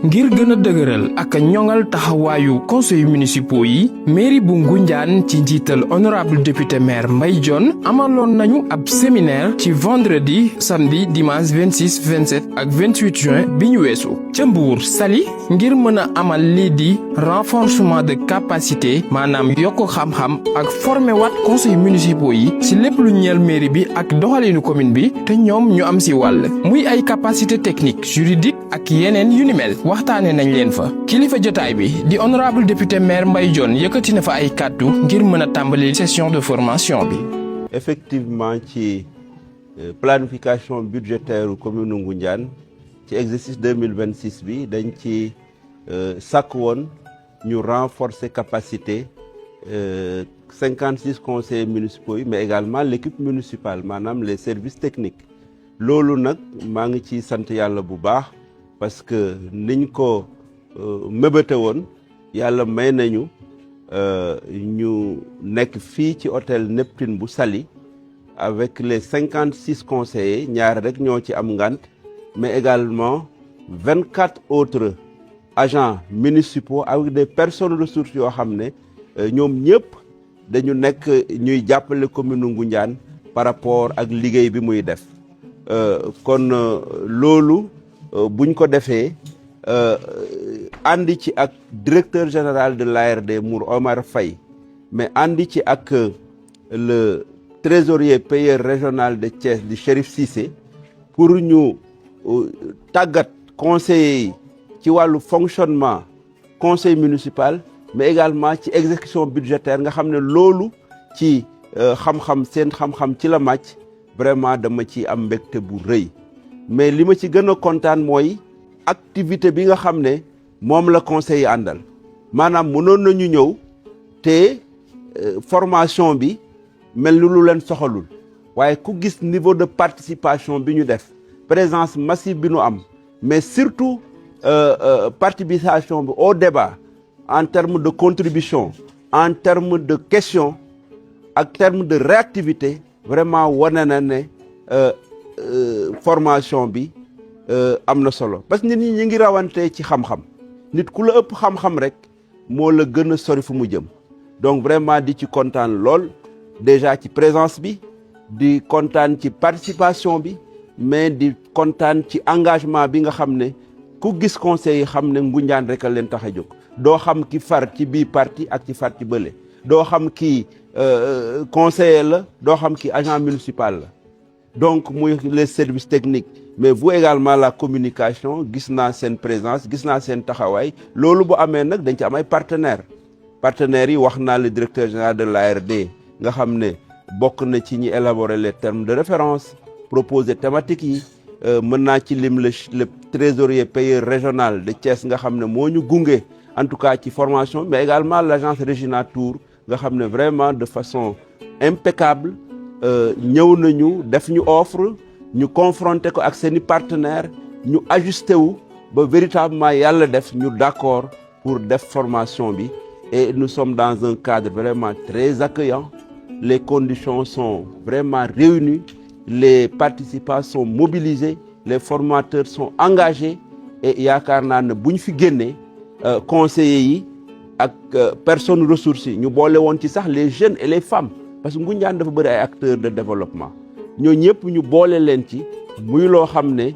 ngir gën a dëgëral ak ñoŋal taxawaayu conseil municipaux yi mairie bu Ngoundiane ci njiital honorable député maire Mbaye Dione amaloon nañu ab séminaire ci vendredi samedi dimanche 26 27 ak 28 juin bi ñu weesu ca Mbour Saly ngir mën a amal lii di renforcement de capacité maanaam yokk xam-xam ak former waat conseil municipaux yi ci lépp lu ñeel mairie bi ak doxalinu commune bi te ñoom ñu am ci wàll muy ay capacité technique juridique ak yeneen yu ni mel waxtaane nañ leen fa kilifa jotaay bi di honorable député maire Mbaye Dione yëkkati na fa ay kàddu ngir mën a tàmbali session de formation bi. Effectivement ci planification budgétaire commune Ngoundiane ci exercice 2026 bi dañ ci sàkk woon ñu renforcer capacité 56 conseillers municipaux yi mais également l'équipe municipale maanaam les services techniques loolu nag maa ngi ci sant yàlla bu baax parce que niñ ko mébéte woon yàlla may nañu ñu nekk fii ci hôtel Neptune bu Saly avec les 56 conseillers ñaar rek ñoo ci am ngant mais également 24 autres agents municipaux avec des personnes ressources yoo xam ne ñoom ñëpp dañu nekk ñuy jàppale commune Ngoundiane par rapport ak liggéey bi muy def kon loolu buñ ko defee àndi ci ak directeur général de l'ARD Mour Omar Faye mais àndi ci ak le trésorier payeur régional de Thiès di Chérif Cissé pour ñu tàggat conseillers yi ci wàllu fonctionnement conseil municipal mais également ci exécution budgétaire nga xam ne loolu ci xam-xam seen xam-xam ci la màcc vraiment dama ci am mbégte bu rëy mais li ma ci gën a kontaan mooy activité bi nga xam ne moom la conseil yi àndal maanaam mënoon nañu ñëw te formation bi mel ni lu leen soxalul waaye ku gis niveau de participation bi ñu def présence massive bi ñu am mais surtout participation bi au débat en termes de contribution en termes de questions ak termes de réactivité vraiment wane na ne formation bi am na solo parce que nit ñi ñu ngi rawante ci xam-xam nit ku la ëpp xam-xam rek moo la gën a sori fu mu jëm donc vraiment di ci kontaan lool déjà ci présence bi di kontaan ci participation bi mais di kontaan ci engagement bi nga xam ne ku gis conseil yi xam ne Ngoundiane rek a leen tax a jóg doo xam ki far ci bii parti ak ci far ci bële doo xam ki conseiller la doo xam ki agent municipal la donc muy les services techniques mais vous également la communication gis naa seen présence gis naa seen taxawaay loolu bu amee nag dañ ci am ay partenaires yi wax naa le directeur général de l'ARD nga xam ne bokk na ci ñi élaborer les termes de référence proposer thématiques yi mën naa ci lim le trésorier payeur régional de Thiès nga xam ne moo ñu gunge en tout cas ci formation mais également l'agence Régina Tour nga xam ne vraiment de façon impeccable ñëw nañu def ñu offre ñu confronté ko ak seeni partenaires ñu ajusté wu ba véritablement yàlla def ñu d'accord pour def formation bi et nous sommes dans un cadre vraiment très accueillant les conditions sont vraiment réunies les participants sont mobilisés les formateurs sont engagés et yaakaar naa ne bu ñu fi génnee conseillers yi ak personnes ressources yi ñu boole woon ci sax les jeunes et les femmes parce que Ngoundiane dafa bëri ay acteurs de développement ñoo ñëpp ñu boole leen ci muy loo xam ne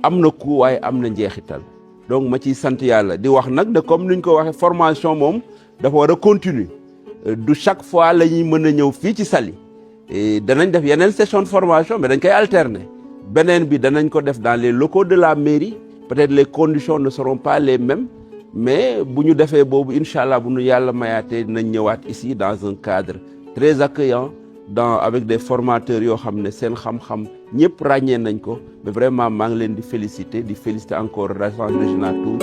am na ku waaye am na njeexital donc ma ciy sant yàlla di wax nag de comme ni ñu ko waxee formation moom dafa war a continuer du chaque fois la ñuy mën a ñëw fii ci Saly danañ def yeneen session de formation mais dañ koy alterner beneen bi danañ ko def dans les locaux de la mairie peut-être les conditions ne seront pas les mêmes mais bu ñu defee boobu incha allah bu ñu yàlla mayaatee dinañ ñëwaat ici dans un cadre très accueillant avec des formateurs yoo xam ne seen xam-xam ñëpp ràññee nañ ko mais vraiment maa ngi leen di féliciter encore l'agence Régina Tour.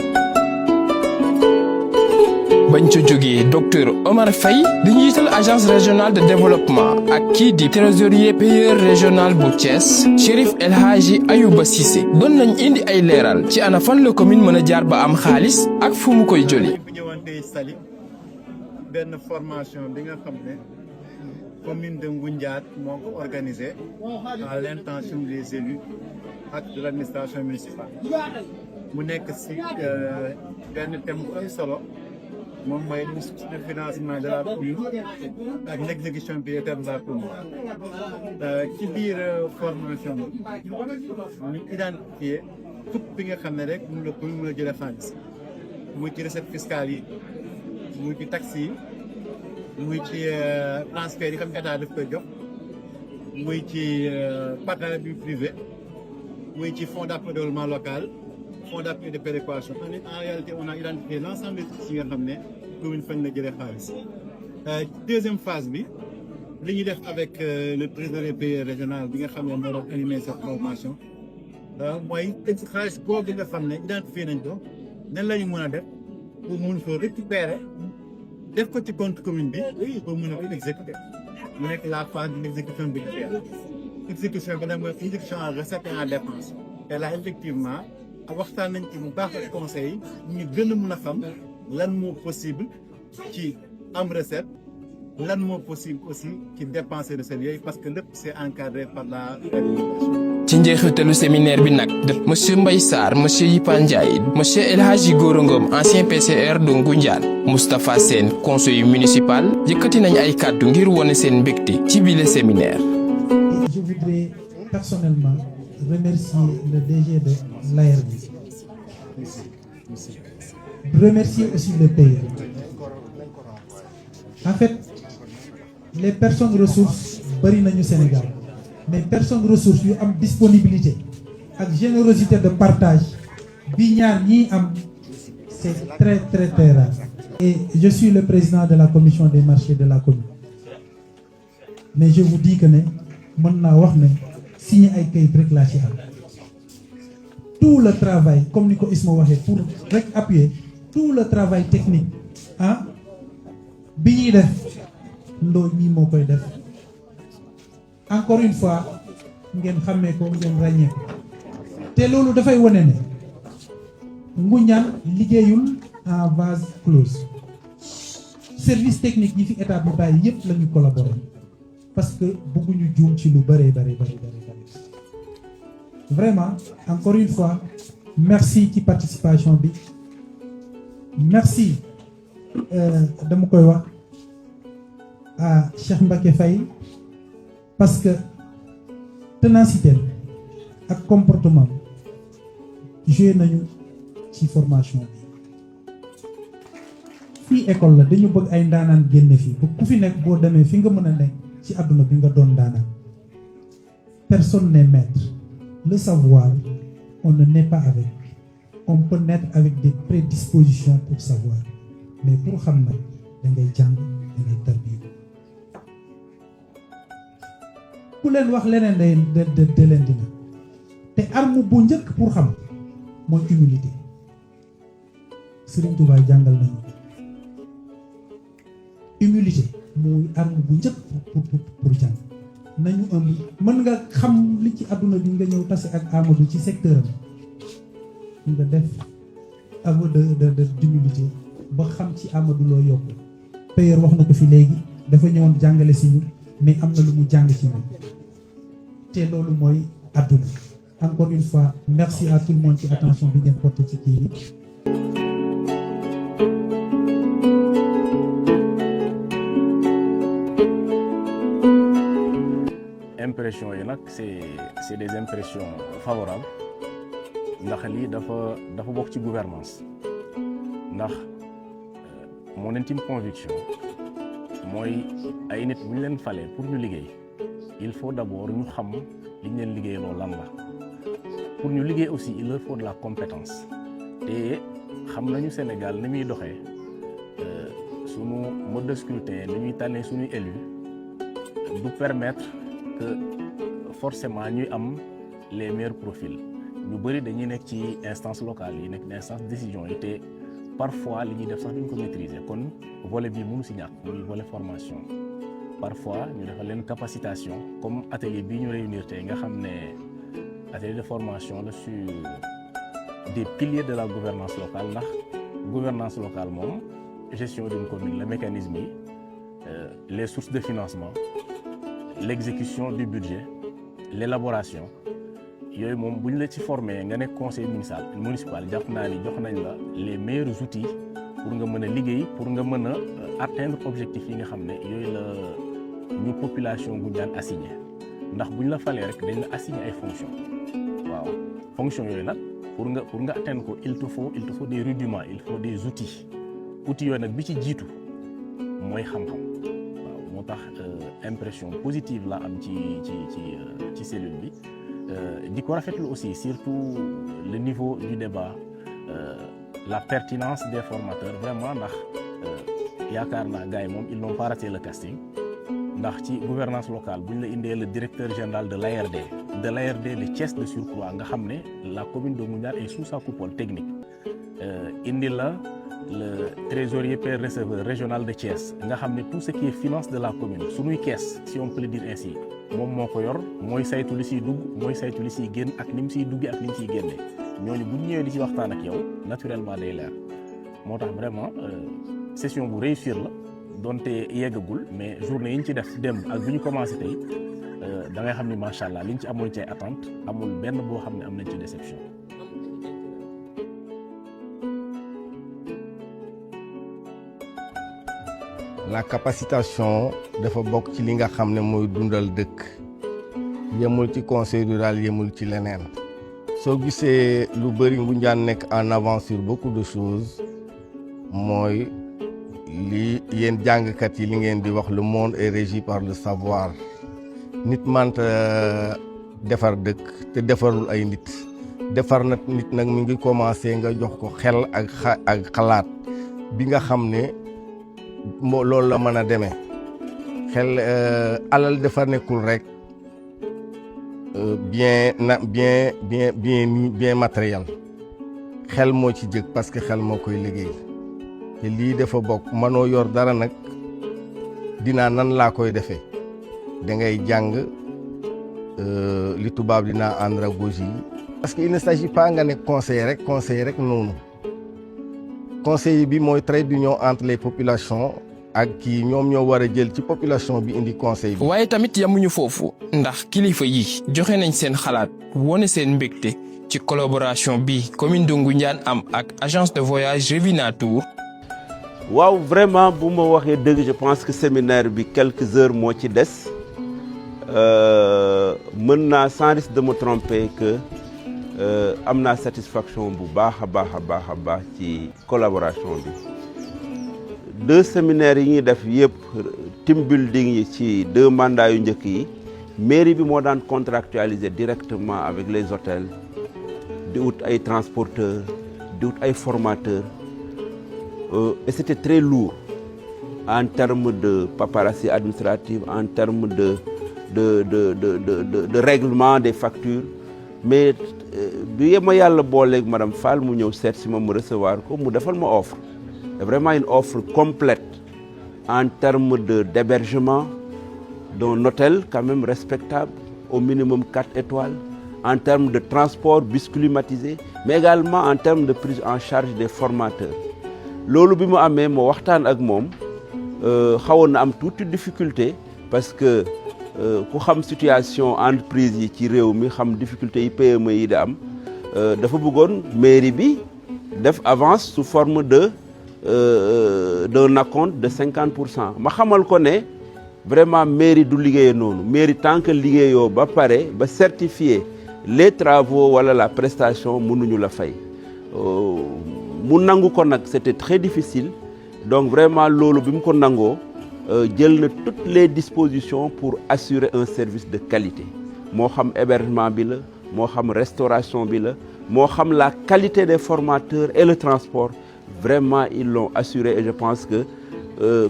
bañ ca jógee docteur Omar Faye di njiital agence régionale de développement ak kii di trésorier payeur régional bu Thiès Chérif El Hadji Ayouba Cissé doon nañ indi ay leeral ci ana fan la commune mën a jaar ba am xaalis ak fu mu koy jëlee. bu ñëwoon tey Saly benn formation bi nga xam ne commune de Ngoundiane moo ko organisé à l'intention des élus ak de l'administration municipale mu nekk si benn thème bu am solo moom mooy le financement de la commune ak l'exécution budgétaire de la commune ci biir formation ñu identifier tout bi nga xam ne rek mun la commune mën a jëlee xaalis muy ci recette fiscale yi muy ci taxes yi muy ci transfert yi xam état daf koy jox muy ci partenariat bi privé muy ci fonds d'appui au développement local fonds d'appui et de péréquation en réalité on a identifié l'ensemble des trucs yi nga xam ne commune fañ la jëlee xaalis deuxième phase bi li ñuy def avec le président des pays régional bi nga xam ne moo doon animé cette formation mooy xaalis boobu nga xam ne identifié nañ ko nan la ñu mën a def pour mun ko récupérer def ko ci compte commune bi pour mun a ko exécuter mu nekk la phase de l'exécution budgétaire exécution bi nag mooy exécution en recette et en dépense et là effectivement waxtaan nañ ci bu baax ak conseil ñu gën a mun a xam lan moo possible ci am recette lan moo possible aussi ci dépenser recette yooyu parce que lépp c'est encadré par la réglementation. ci njeexitalu séminaire bi nag de monsieur Mbaye Sarr monsieur Yipa Ndiaye monsieur El Hadji Gora Ngom ancien PCR de Ngoundiane Moustapha Sène conseiller municipal yëkkati nañ ay kàddu ngir wone seen mbégte ci bile séminaire. Je voudrais personnellement remercier le DG de l'ARD, remercier aussi le pays. En fait, les personnes ressources bari nañu Sénégal mais personnes ressources yu am disponibilité ak générosité de partage bi ñaar ñii am c'est très très très rare. Et je suis le président de la commission des marchés de la commune mais je vous dis que ne mën naa wax ne signé ay kayit rek laa ci am tout le travail comme ni ko Isma waxee pour rek appuyer tout le travail technique bi ñuy def ndoo ñii moo koy def encore une fois ngeen xàmmee ko ngeen ràññee ko te loolu dafay wane ne Ngoundiane liggéeyul en vase clos service technique yi fi état bi bàyyi yépp la ñu collaborer parce que bëgguñu juum ci lu bëree bëri vraiment encore une fois merci ci participation bi merci dama koy wax à Cheikh Mbacké Faye parce que ténacité ak comportement joué nañu ci formation bi fii école la dañu bëgg ay ndaanaan génne fii ba ku fi nekk boo demee fi nga mën a nekk ci àdduna bi nga doon ndaanaan personne n'est maître le savoir on ne naît pas avec on peut naître avec des prédispositions pour savoir mais pour xam nag da ngay jàng da ngay tarbiyu ku leen wax leneen de leen dina te arme bu njëkk pour xam mooy humilité Serigne Touba jàngal nañu humilité mooy arme bu njëkk pour jàng nañu mën nga xam li ci àdduna bi nga ñëw tase ak Amadou ci secteur am nga def aveu de d'humilité ba xam ci Amadou loo yokk payeur wax na ko fi léegi dafa ñëwoon jàngale si ñu mais am na lu mu jàng ci ñun te loolu mooy àdduna encore une fois merci à tout le monde ci attention bi ngeen porté ci kii bi. impression yi nag c'est des impressions favorables ndax lii dafa bokk ci gouvernance ndax mon intime conviction mooy ay nit bu ñu leen falee pour ñu liggéey il faut d'abord ñu xam li ñu leen liggéey loolu lan la pour ñu liggéey aussi il leur faut de la compétence te xam nañu Sénégal ni muy doxee sunu mode de scrutin ni ñuy tànnee suñuy élus du permettre que forcément ñuy am les meilleurs profils ñu bëri dañuy nekk ci instance locale yi nekk instance décision yi te parfois li ñuy def sax duñ ko maîtriser kon volet bi mënu si ñàkk muy volet formation parfois ñu defal leen capacitation comme atelier bii ñu réunir tey nga xam ne atelier de formation la sur des piliers de la gouvernance locale ndax gouvernance locale moom gestion d'une commune le mécanisme yi les sources de financement l'exécution du budget l'élaboration yooyu moom bu ñu la ci formé nga nekk conseil municipal jàpp naa ni jox nañ la les meilleurs outils pour nga mën a liggéey pour nga mën a atteindre objectif yi nga xam ne yooyu la ñu population Ngoundiane assigné ndax bu ñu la falee rek dañ la assigné ay fonctions waaw fonctions yooyu nag pour nga atteindre ko il te faut des rudiments il faut des outils yooyu nag bi ci jiitu mooy xam-xam waaw moo tax impression positive la am ci cellule bi di ko rafetlu aussi surtout le niveau du débat la pertinence des formateurs vraiment ndax yaakaar naa gars yi moom ils n'ont pas raté le casting ndax ci gouvernance locale bu ñu la indee le directeur général de l'ARD de Thiès de surcroît nga xam ne la commune de Ngoundiane est sous sa coupole technique indi la le trésorier père receveur régional de Thiès nga xam ne tout ce qui est finance de la commune suñuy kees si on peut le dire ainsi moom moo ko yor mooy saytu li siy dugg mooy saytu li siy génn ak ni mu siy duggee ak ni mu siy génnee ñooñu bu ñu ñëwee di ci waxtaan ak yow naturellement day leer moo tax vraiment session bu réussir la donte yeggagul mais journée yi ñu ci def démb ak bi ñu commencé tey da ngay xam ni macha allah liñ ci amoon ci ay attente amul benn boo xam ne am nañ ci déception. La capacitation dafa bokk ci li nga xam ne mooy dundal dëkk yemul ci conseil rural yemul ci leneen soo gisee lu bëri Ngoundiane nekk en avance sur beaucoup de choses mooy li yéen jàngkat yi li ngeen di wax le monde est régi par le savoir nit manta defar dëkk te defarul ay nit defar na nit nag mi ngi commencé nga jox ko xel ak xalaat bi nga xam ne moo loolu la mën a demee xel alal dafa nekkul rek bien matériel xel moo ci jëkk parce que xel moo koy liggéey te lii dafa bokk mënoo yor dara nag dinaa nan laa koy defee da ngay jàng li tubaab dinaa andragogie parce que il ne s'agit pas nga ne conseiller rek noonu conseil bi mooy trait d'union entre les populations ak kii ñoom ñoo war a jël ci population bi indi conseil bi. waaye tamit yamuñu foofu ndax kilifa yi joxe nañ seen xalaat wone seen mbégte ci collaboration bi commune de Ngoundiane am ak agence de voyage Revina Tour. waaw vraiment bu ma waxee dëgg je pense que séminaire bi quelques heures moo ci des mën naa sans risque de me tromper que am naa satisfaction bu baax a baax ci collaboration bi 2 séminaires yi ñuy def yëpp team building yi ci 2 mandats yu njëkk yi mairie bi moo daan contractualiser directement avec les hôtels di wut ay transporteurs di wut ay formateurs et c'était très lourd en termes de paperasserie administrative en termes de règlement des factures mais bi ma yàlla booleeg madame Fall mu ñëw seet si ma mu recevoir ko mu defal ma offre vraiment une offre complète en termes d'hébergement d'un hôtel quand même respectable au minimum 4 étoiles en termes de transport bus climatisé mais également en termes de prise en charge des formateurs loolu bi mu amee moo waxtaan ak moom xawoon na am toute difficulté parce que ku xam situation entreprise yi ci réew mi xam difficulté yi PME yi da am dafa bëggoon mairie bi def avance sous forme d'un acompte de 50%. ma xamal ko ne vraiment mairie du liggéeyee noonu mairie tant que liggéeyoo ba pare ba certifier les travaux wala la prestation mënuñu la fay mu nangu ko nag c'était très difficile donc vraiment loolu bi mu ko nangoo jël na toutes les dispositions pour assurer un service de qualité moo xam hébergement bi la moo xam restauration bi la moo xam la qualité des formateurs et le transport vraiment ils l'ont assuré et je pense que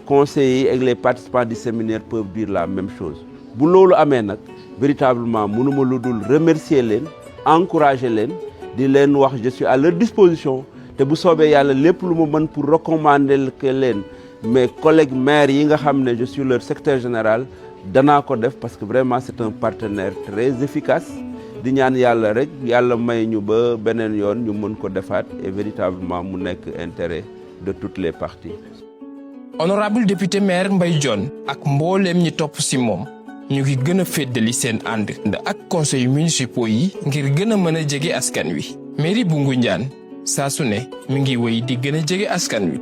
conseillers et les participants du séminaire peuvent dire la même chose bu loolu amee nag véritablement mënuma lu dul remercier leen encourager leen di leen wax je suis à leur disposition te bu soobee yàlla lépp lu ma mën pour recommander que leen mes collègues maires yi nga xam ne je suis leur secrétaire général danaa ko def parce que vraiment c'est un partenaire très efficace di ñaan yàlla rek yàlla may ñu ba beneen yoon ñu mën ko defaat et véritablement mu nekk intérêt de toutes les parties. honorable député maire Mbaye Dione ak mbooleem ñi topp ci moom ñu ngi gën a féddali seen ànd ak conseil municipaux yi ngir gën a mën a jege askan wi. mairie bu Ngoundiane saa su ne mi ngi wéy di gën a jege askan wi.